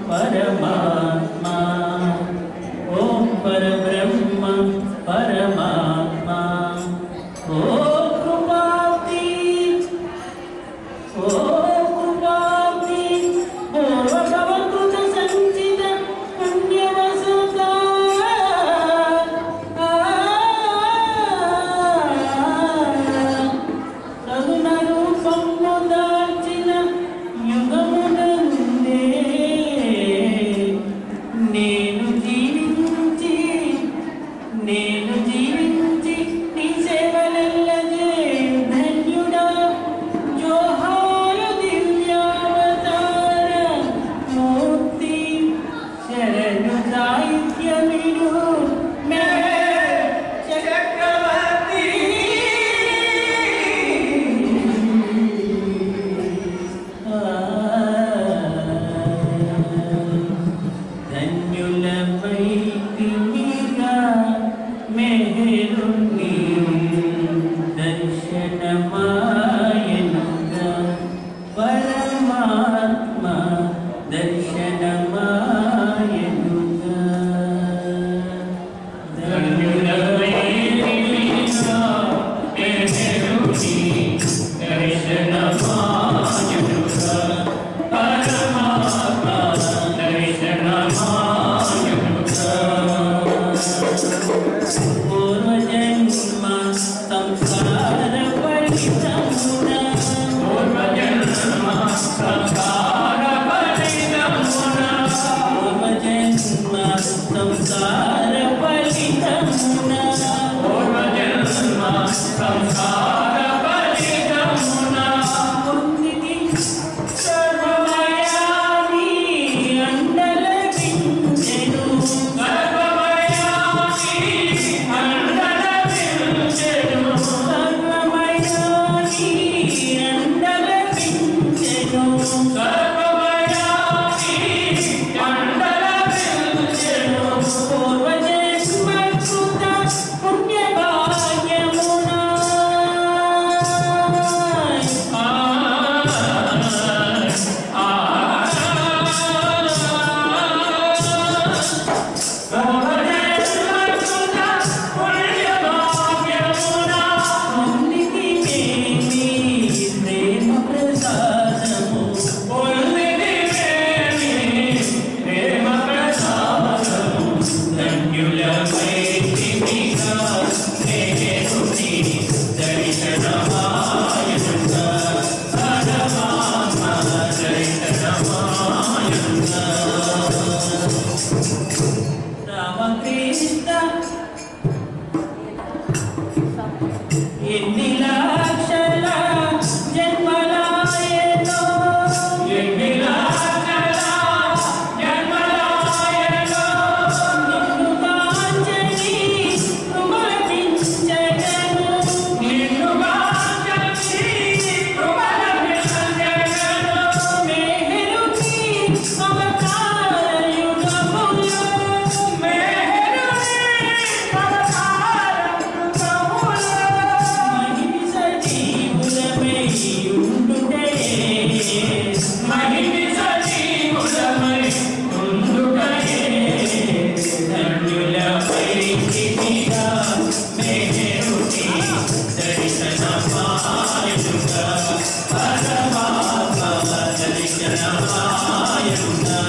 परमात्मा ओम परब्रह्म परमात्मा ओ कृपाब्दी पूर्वभवकृत संचित पुण्यवसुता रघुन रूपము దాల్చిన యుగమునందే నేను జీవించి నీ సేవలెల్లజే ధన్యుడా జోహారు దివ్యావతార మూర్తి శరణు సాహిత్యమిడు మే చక్రవర్తి ధన్యులపై తిమిగా మెహరుని దర్శనమాయనుగా పరమాత్మ దర్శనమాయనుగా ధన్యులపై తిమిగా మెహరుని దర్శనమాయనుగా పరమాత్మ దర్శనమాయనుగా పూర్వజన్మ సంసార పరితమునా పూర్వజన్మ సంసార పరితమునా పూర్వజన్మ సంసార పరితమునా పూర్వజన్మ సంసార పరితమునా పుణ్యకి సర్వమయాని అండలకించెను రామకృష్ణ ఎన్ని లక్షల జన్మలాయనో ఎన్ని లక్షల జన్మలాయనో నిన్ను కాంచని కృమలించగను నిన్ను కాంచని కృమలించగను మెహరుని అవతారయుగములో పరమాత్మ దర్శనమాయనుగా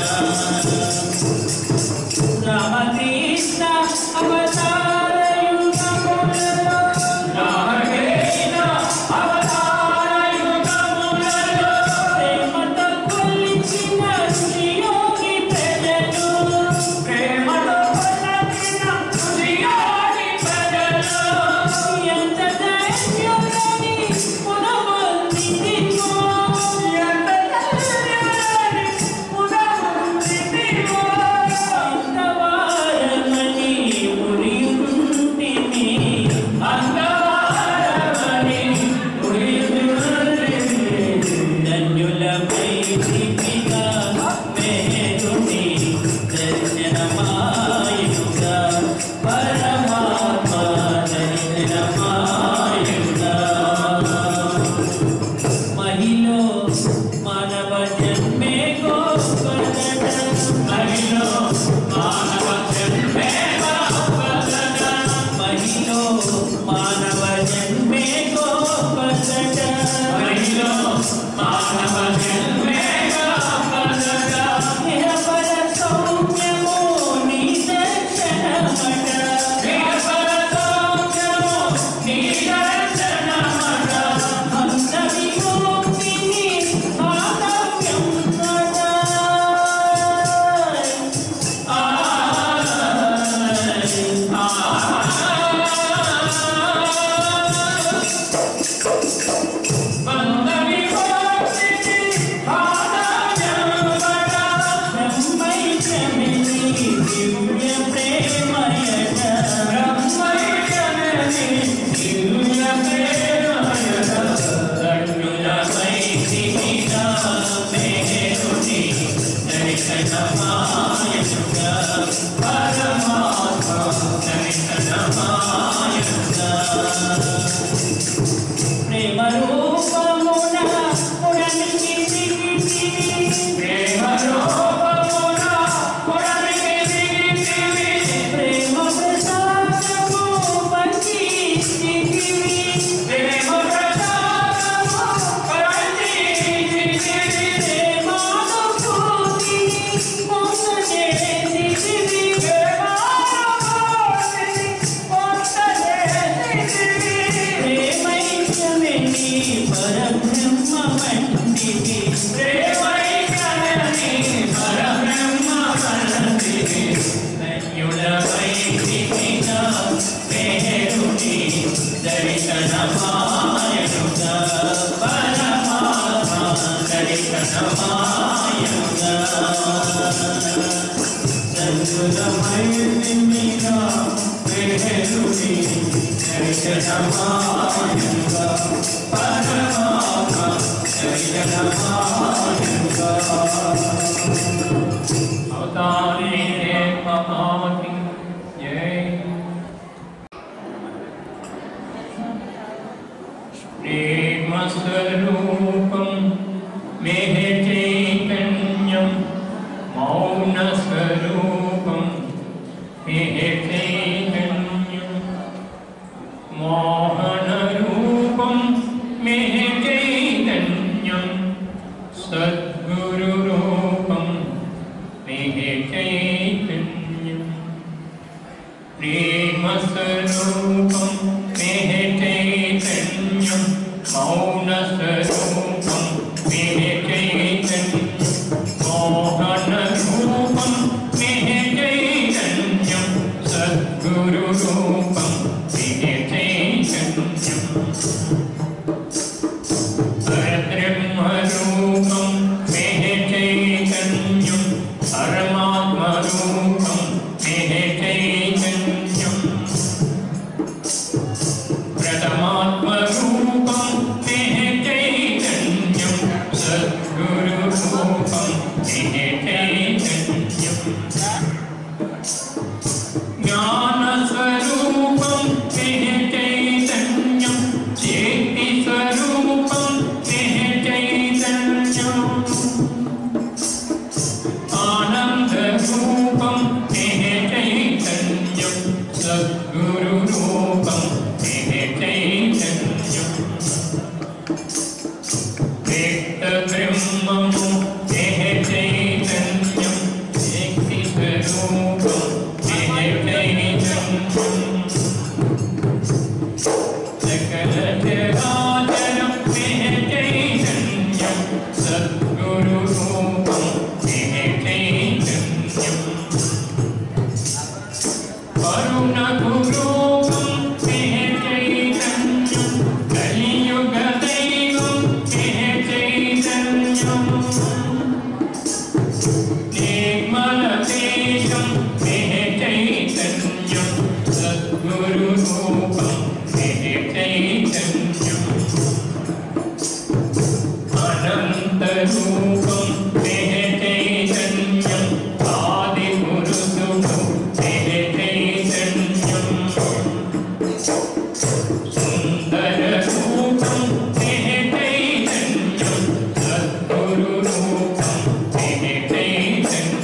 Thank you.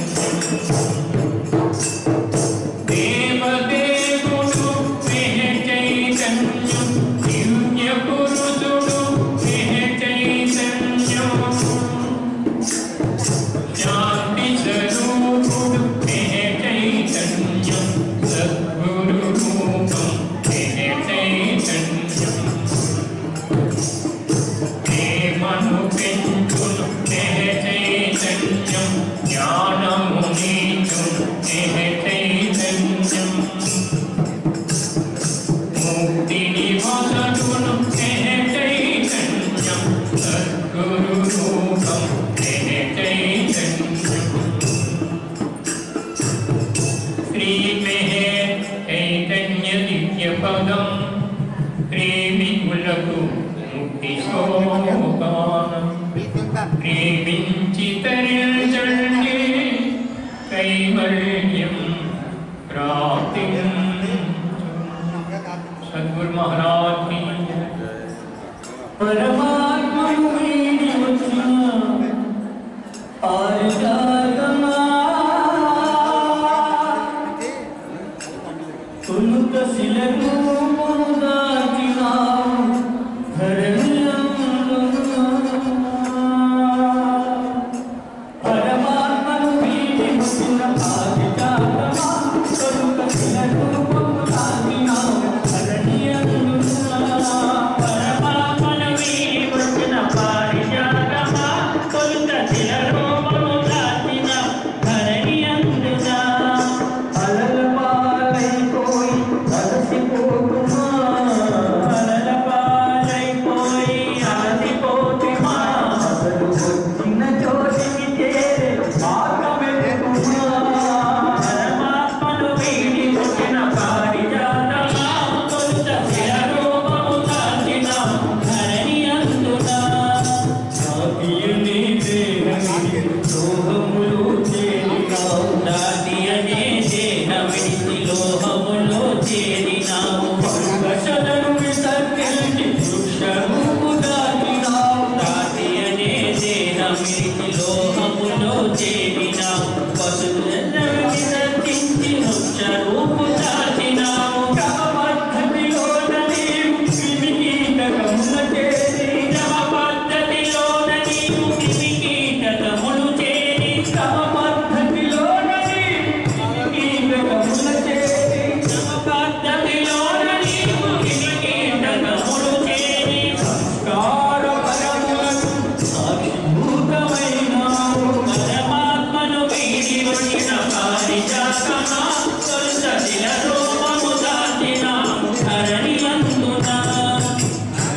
వచ్చిన పారిజాతమా తొలసతిల రూపము దాచినాము ధరణి అందున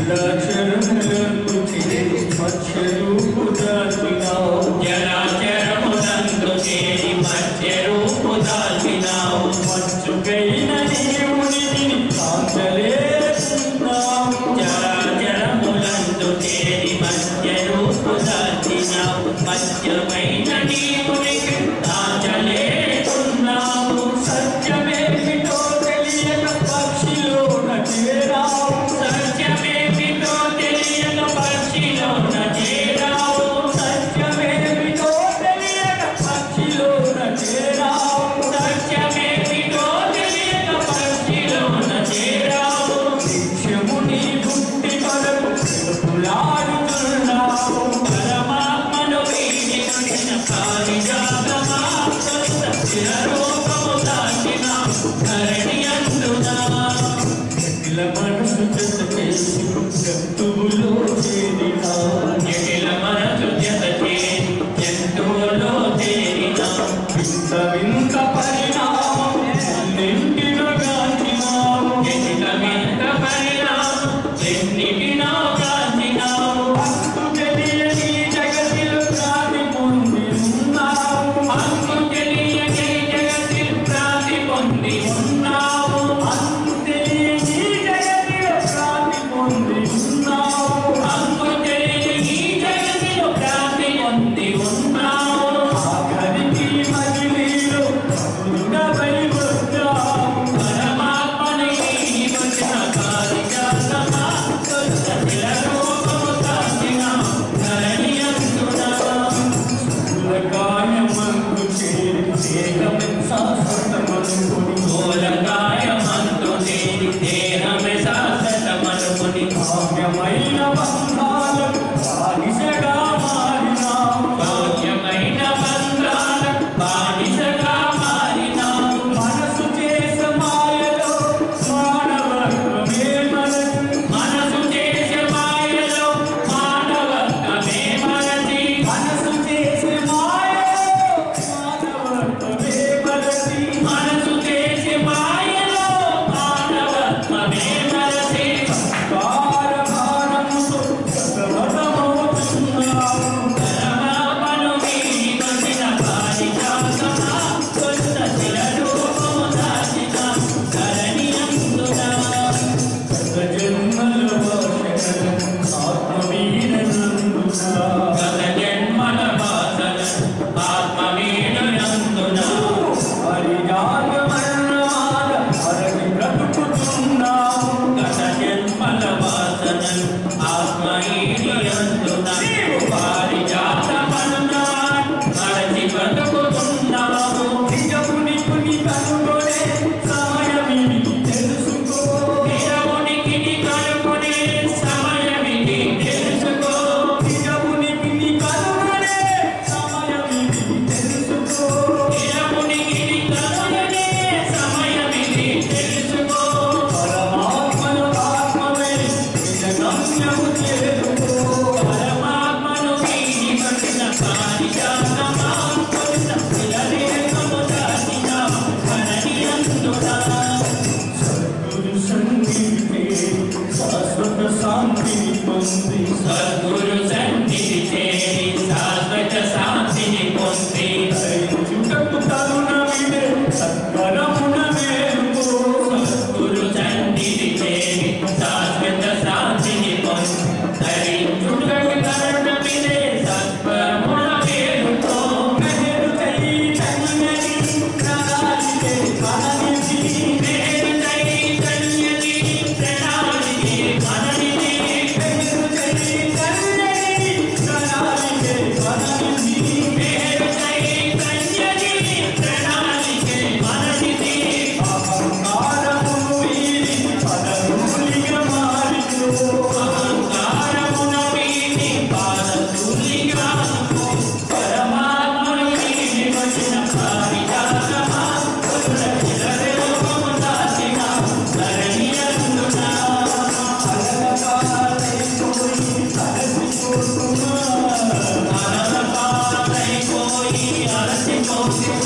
జలాచరములందు చేరి మత్స్యరూపు దాచినావు జలాచరములందు చేరి మత్స్యరూపు దాచినావు మత్స్యుకైన దేవునిని కాంచలేస్తున్నావు జలాచరములందు చేరి మత్స్యరూపు దాచినావు మత్స్యమైన దేవునికి కాంచలేస్తున్నావు సత్యమేమిటో తెలియక పక్షిలోన చేరావు సత్యమేమిటో తెలియక పక్షిలోన చేరావు సత్యమేమిటో తెలియక పక్షిలోన చేరావు సత్యమేమిటో తెలియక పక్షిలోన చేరావు నిత్యము నీ బుద్ధి కొరకు పులాడుతున్నావు పరమాత్మను వీడి వచ్చిన పారిజాతమా సత్య రూపము దాచినావు ధరణి అందునా జటిల మనసు జత చేసి జంతువులో చేరినా జటిల మనసు జత చేసి జంతువులో చేరినా వింత వింత పరిణామం ఎన్నింటినో గాంచినావు జటిల వింత పరిణామం ఎన్నిటినో గాంచినావు అంతు తెలియని జగతిలో ప్రాతి పొంది ఉన్నావు అంతు తెలియని జగతిలో ప్రాతి పొంది ఉన్నావు అంతు తెలియని జగతిలో ప్రాతి పొంది ఉన్నావు అంతు తెలియని జగతిలో ప్రాతి పొంది ఉన్నావు ఆఖరికి మజిలీలో గురుడవై వచ్చావు పరమాత్మని వచ్చిన పారిజాతమా తొలసతిల రూపము దాచినావు ధరణి అందునా స్థూలకాయమందు చేరి దేహమే శాశ్వతమనుకొని స్థూలకాయమందు చేరి దేహమే శాశ్వతమనుకొని భావ్యమైన బంధాలకు బానిసగా మారినావు భావ్యమైన బంధాలకు బానిసగా మారినావు మనసు చేసే మాయలో మానవత్వమే మరచి మనసు చేసే మాయలో మానవత్వమే మరచి మనసు చేసే మాయలో మానవత్వమే మరచి మనసు చేసే మాయలో మానవత్వమే మరచి సంస్కారభారముతో సతమతమవుతున్నావు పరమాత్మను వీడి వచ్చిన పారిజాతమా తొలసతిల రూపము దాచినావు ధరణి అందునా గత జన్మల వాసనలను ఆత్మవీరనందునా గత జన్మల వాసనలను ఆత్మవీరనందునా పారిజాత మరణమాల హరని బ్రతుకుతున్నావు గత జన్మల వాసనలు ఆత్మవీరనందునా పారిజాత మరణమాల హరని బ్రతుకుతున్నావు నిజమునికుని కనుగొనే సమయమిది తెలుసుకో నిజమునికిని కనుగొనే సమయమిది తెలుసుకో నిజమునికిని కనుగొనే సమయమిది తెలుసుకో నిజమునికిని కనుగొనే సమయమిది తెలుసుకో పరమాత్మను ఆత్మవే నిజ గమ్యము చేరుకో పరమాత్మను వీడి వచ్చిన పారిజాతమా తొలసతిల రూపము దాచినావు ధరణి అందునా సద్గురు సన్నిధి శాశ్వత శాంతిని పొంది సద్గురు సన్నిధి చేరి శాశ్వత శాంతిని పొంది ధరించుటకు తరుణమిదే సత్వరమున మేలుకో సద్గురు సన్నిధి చేరి శాశ్వత శాంతిని పొంది ధరించుటకు తరుణమిదే సత్వరమున మేలుకో మెహరు చైతన్యని ప్రణాళికే మననిధి మెహరు చైతన్యని ప్రణాళికే మననిధి మెహరు చైతన్యని ప్రణాళికే మననిధి మెహరు చైతన్యని ప్రణాళికే మననిధి అహంకారమును వీడి పదమూలిగా మారిపో అహంకారమును వీడి పాదధూళిగా మారిపో పరమాత్మను వీడి వచ్చిన పారిజాతమా తొలసతిల రూపము దాచినావు ధరణి అందునా అలసపాలైపోయి అలసిపోతున్నా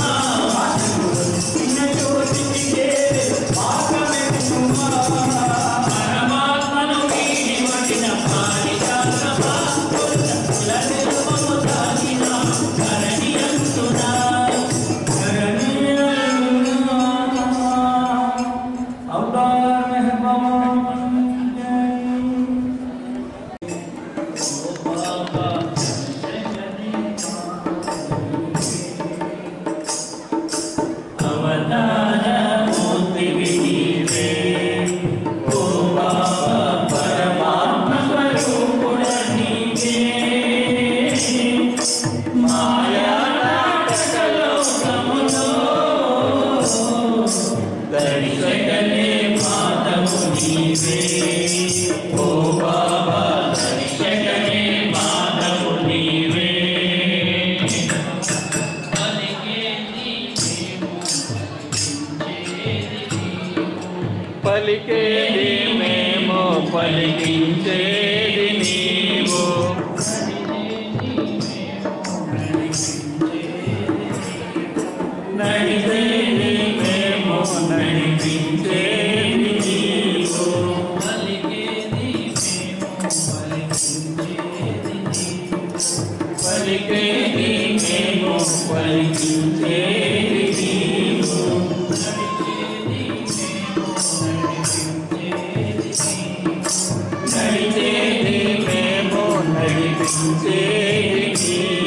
పలికేది మేము పలికించేది నీవు నడిచేది మేము నడిపించేది నీవు పలికేది మేము పలికించేది నీవు నడిచేది మేము నడిపించేది నీవు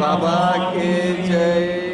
बाबा के जय।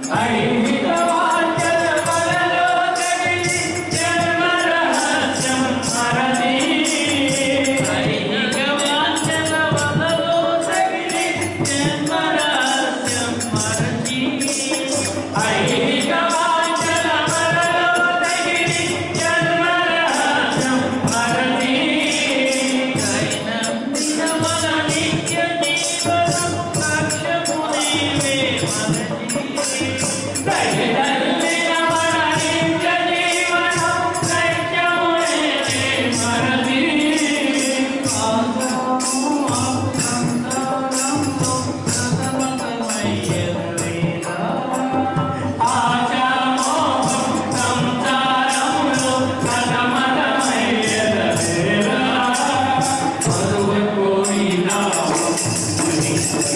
Hey! Don't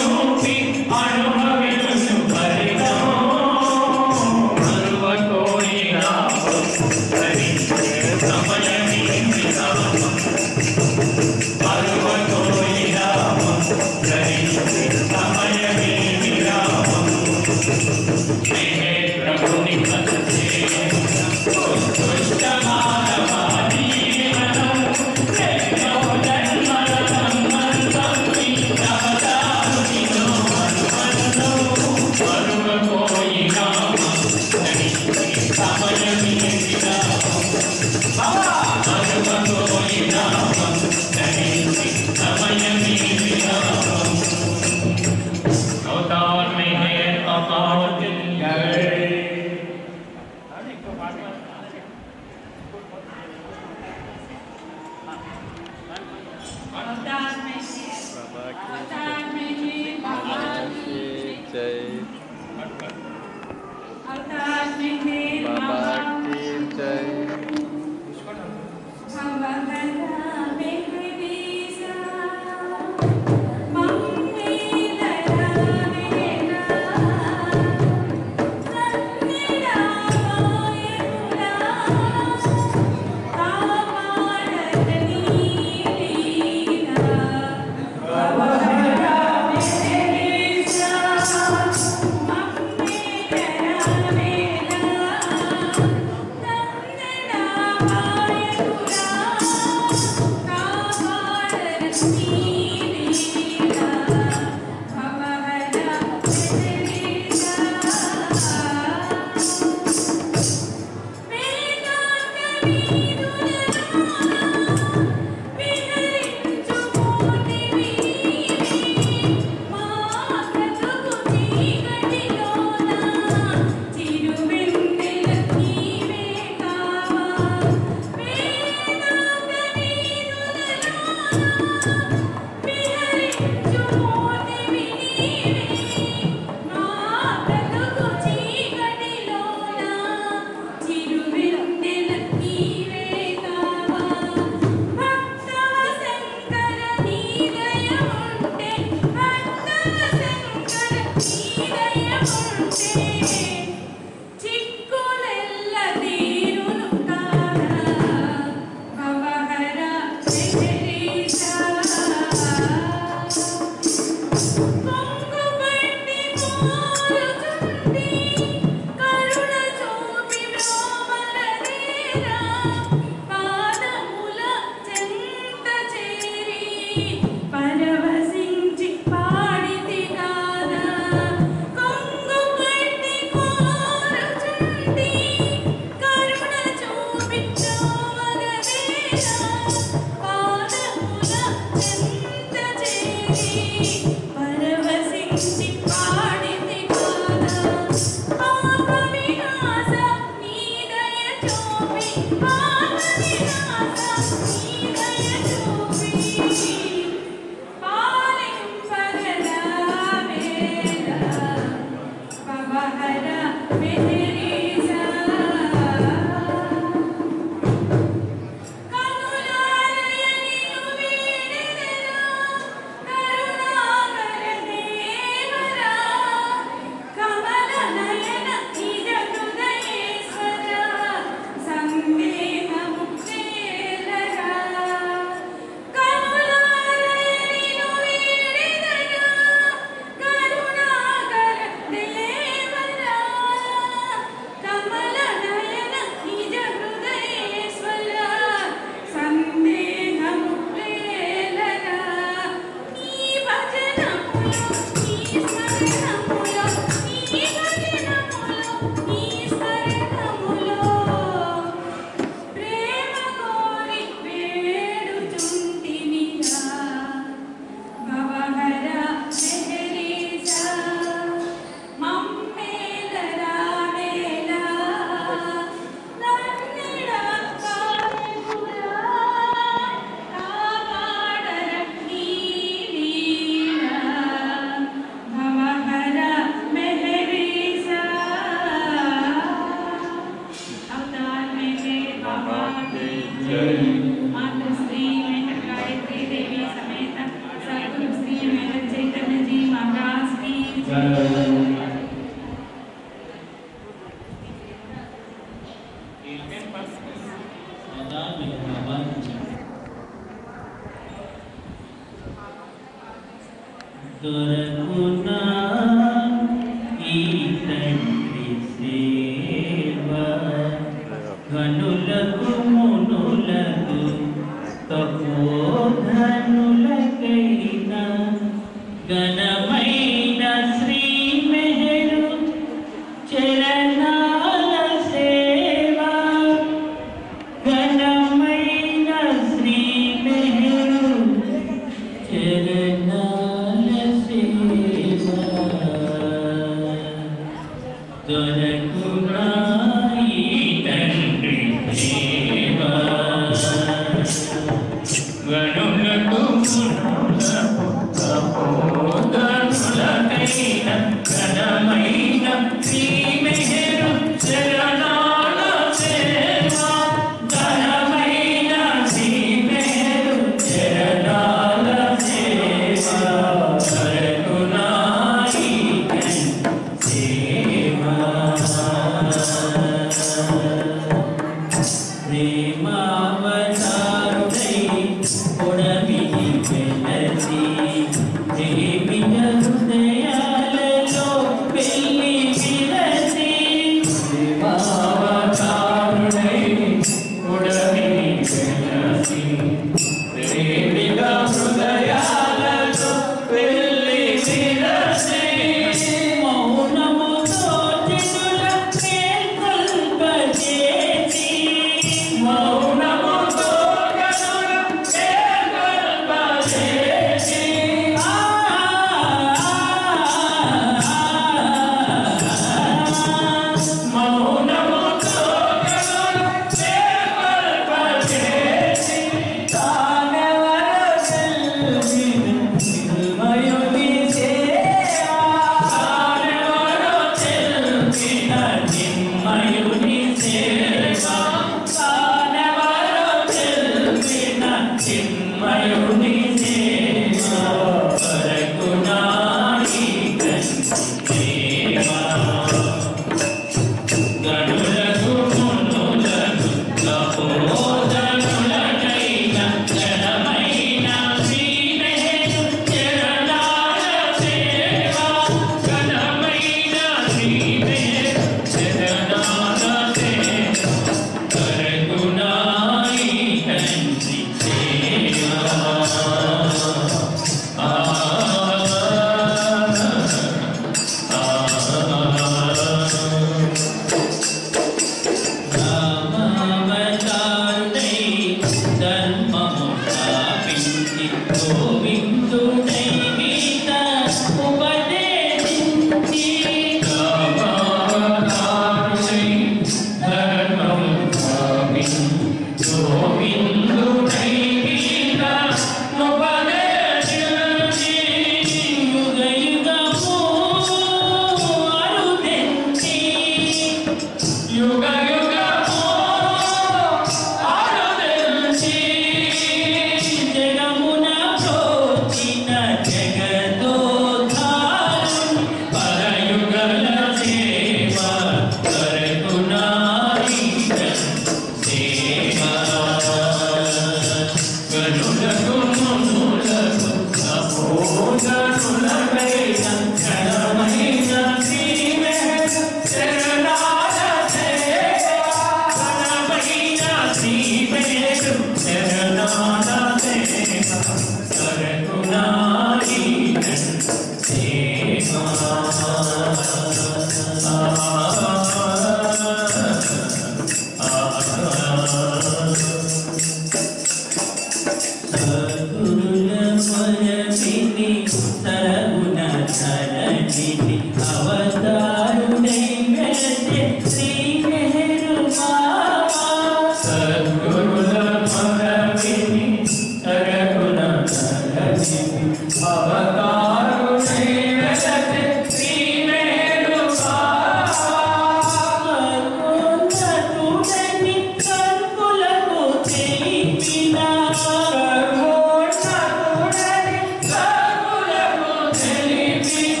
Jai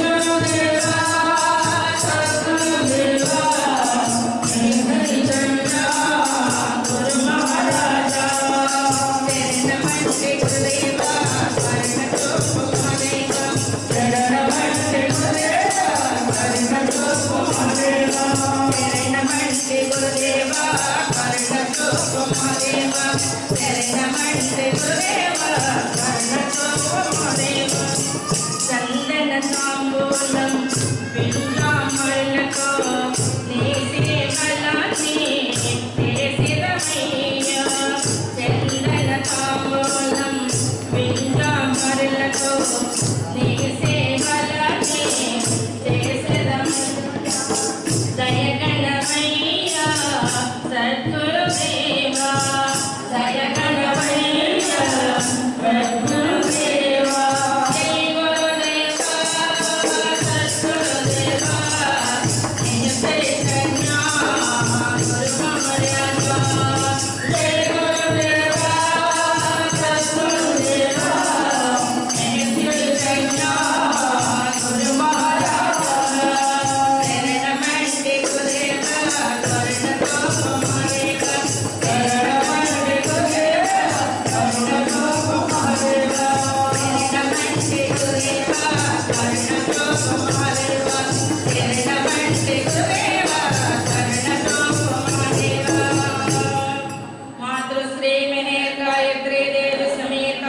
Guru Deva శరణమంటే గురుదేవా కరుణతోమదేవా చందన తాంబూలం వింజామరులతో నీ సేవలని చేసిరమయ్యా చందన తాంబూలం వింజామరులతో నీ సేవలని చేసిరమయ్యా దయగణమయ్యా సద్గురుదేవా దయగణమయ్యా సద్గురుదేవా జై గురుదేవా సద్గురుదేవా నిజ చైతన్య గురుమర్యాద జై గురుదేవా సద్గురుదేవా నిజ చైతన్య గురుమర్యాద శరణమంటే గురుదేవా కరుణతో మమదేవా శరణమంటే గురుదేవా కరుణతో మమదేవా శరణమంటే గురుదేవా కరుణతో మమదేవా శరణమంటే గురుదేవా కరుణతో మమదేవా మాతృశ్రీ మెహర్ గాయత్రీ దేవి సమేత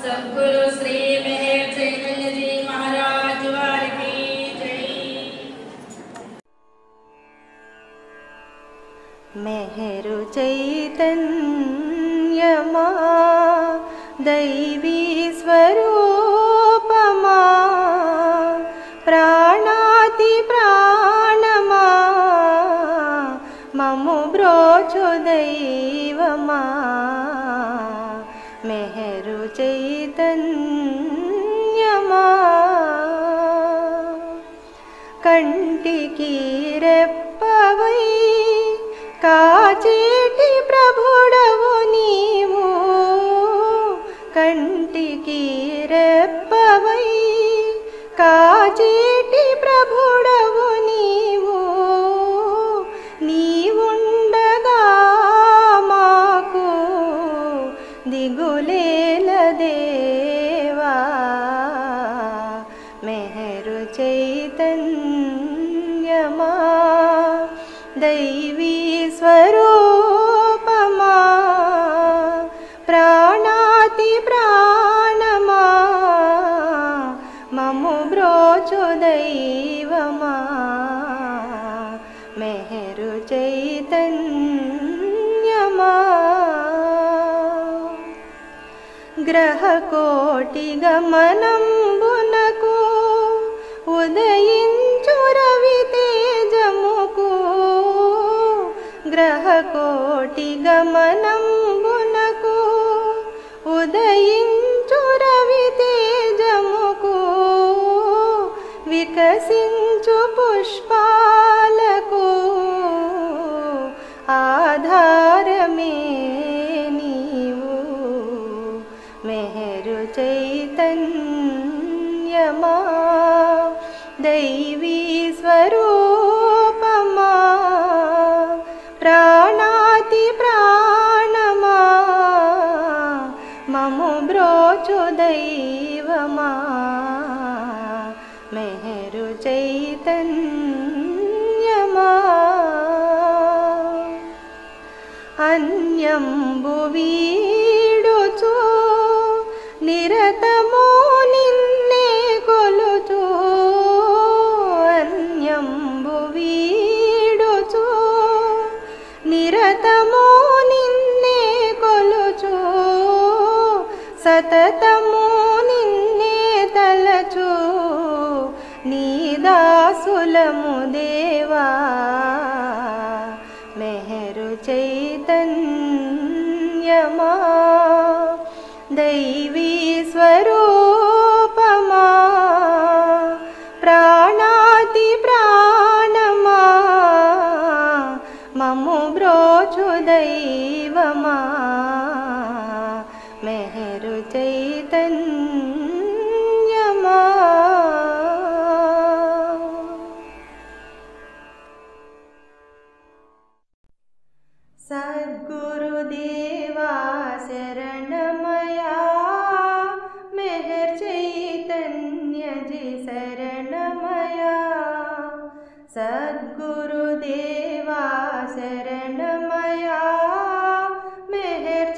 సద్గురు శ్రీ మెహర్ చైతన్య జీ మహారాజ్ వారికి జై మెహరు చైతన్యమా దైవీ స్వరూపమా ప్రాణాతి ప్రాణమా మము బ్రోచు దైవమా మెహరు చైతన్యమా కంటికి రెప్పవై కాచేటి ప్రభుడవు నీవు కంటికి రెప్పవై కాచేటి ప్రభుడవు నీవు నీవుండగా మాకు దిగులేల దేవా మెహరు చైతన్యమా దైవీ స్వరూపమా ప్రాణాతి ప్రాణమా మము బ్రోచు దైవమా మెహరు చైతన్యమా గ్రహకోటి గమనంబునకు ఉదయించు రవి తేజముకు గ్రహకోటి గమనంబునకు ఉదయించు రవి తేజముకు వికసించు పుష్పాలకు ఆధారమే నీవు మెహరు చైతన్యమా దైవీ స్వరూపమా ప్రాణాతి ప్రాణమా మము బ్రోచు దైవమా మెహరు చైతన్యమా అన్యంబు వీడుచు నిరతము నిన్నే కొలుచు అన్యంబు వీడుచు నిరతము నిన్నే కొలుచు సతతము నిన్నే తలచు నీ దాసులము దేవా మెహరు చైతన్యమా దైవీ స్వరూపమా ప్రాణాతి ప్రాణమా మము బ్రోచు దైవమా మెహరు చైతన్యమా సద్గురుదేవా శరణమయా మెహర్ చైతన్య జీ శరణమయా సద్గురుదేవా శరణమయా మెహర్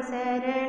శరణమయ్యా